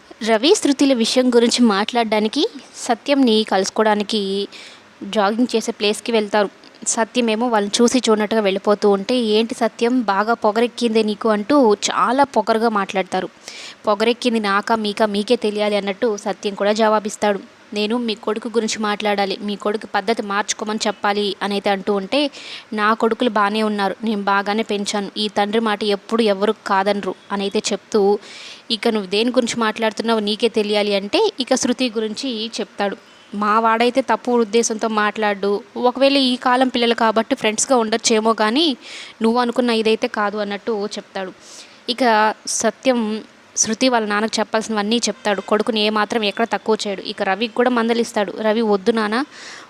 రవి, శృతిల విషయం గురించి మాట్లాడడానికి సత్యంని కలుసుకోవడానికి జాగింగ్ చేసే ప్లేస్‌కి వెళ్తారు. సత్యమేమో వాళ్ళని చూసి చూడనట్టుగా వెళ్ళిపోతూ ఉంటే, "ఏంటి సత్యం బాగా పొగరెక్కిందే నీకు" అంటూ చాలా పొగరుగా మాట్లాడతారు. "పొగరెక్కింది నాకా మీకా మీకే తెలియాలి" అన్నట్టు సత్యం కూడా జవాబిస్తాడు. "నేను మీ కొడుకు గురించి మాట్లాడాలి. మీ కొడుకు పద్ధతి మార్చుకోమని చెప్పాలి" అనైతే అంటూ ఉంటే, "నా కొడుకులు బానే ఉన్నారు. నేను బాగానే పెంచాను. ఈ తండ్రి మాట ఎప్పుడు ఎవరు కాదనరు" అనైతే చెప్తూ, "ఇక నువ్వు దేని గురించి మాట్లాడుతున్నావో నీకే తెలియాలి" అంటే ఇక శృతి గురించి చెప్తాడు. మా వాడైతే తప్పు ఉద్దేశంతో మాట్లాడు. ఒకవేళ ఈ కాలం పిల్లలు కాబట్టి ఫ్రెండ్స్‌గా ఉండొచ్చేమో గానీ, నువ్వు అనుకున్న ఇదైతే కాదు అన్నట్టు చెప్తాడు. ఇక సత్యం శృతి వాళ్ళ నాన్నకి చెప్పాల్సినవన్నీ చెప్తాడు. కొడుకుని ఏమాత్రం ఎక్కడ తక్కువ చేయడు. ఇక రవికి కూడా మందలిస్తాడు. "రవి వద్దు నాన్న,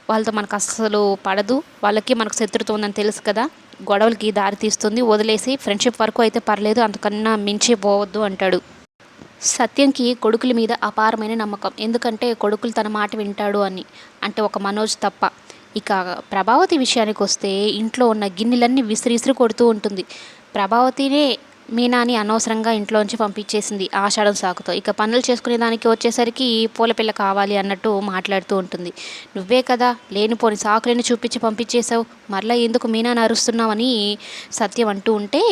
వాళ్ళతో మనకు అస్సలు పడదు. వాళ్ళకి మనకు శత్రుత్వం ఉందని తెలుసు కదా! గొడవలకి దారి తీస్తుంది. వదిలేసి ఫ్రెండ్‌షిప్ వరకు అయితే పర్లేదు. అంతకన్నా మించి పోవద్దు" అంటాడు. సత్యంకి కొడుకుల మీద అపారమైన నమ్మకం. ఎందుకంటే కొడుకులు తన మాట వింటాడు అని. అంటే ఒక మనోజ్ తప్ప. ఇక ప్రభావతి విషయానికొస్తే ఇంట్లో ఉన్న గిన్నెలన్నీ విసిరి విసిరి కొడుతూ ఉంటుంది. ప్రభావతినే మీనాని అనవసరంగా ఇంట్లోంచి పంపించేసింది ఆషాఢం సాకుతో. ఇక పనులు చేసుకునే దానికి వచ్చేసరికి పూల పిల్ల కావాలి అన్నట్టు మాట్లాడుతూ ఉంటుంది. "నువ్వే కదా లేనిపోని సాకులని చూపించి పంపించేశావు. మరలా ఎందుకు మీనాని అరుస్తున్నావని" సత్యం అంటూ ఉంటే,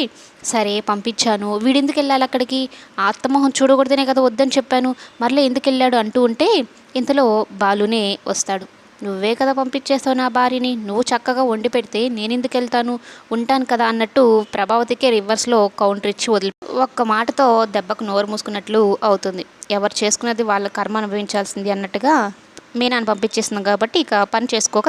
"సరే పంపించాను. వీడెందుకెళ్ళాలి అక్కడికి? ఆ అత్తమొహం చూడకూడదనే కదా వద్దని చెప్పాను. మరలా ఎందుకెళ్ళాడు" అంటూ ఉంటే, ఇంతలో బాలునే వస్తాడు. "నువ్వే కదా పంపించేసావు నా భార్యని. నువ్వు చక్కగా వండి పెడితే నేనెందుకెళ్తాను? ఉంటాను కదా" అన్నట్టు ప్రభావతికే రివర్స్‌లో కౌంటర్ ఇచ్చి ఒక్క మాటతో దెబ్బకు నోరు మూసుకున్నట్లు అవుతుంది. ఎవరు చేసుకున్నది వాళ్ళ కర్మ అనుభవించాల్సింది అన్నట్టుగా మీనాని పంపించేసింది కాబట్టి ఇక పని చేసుకోక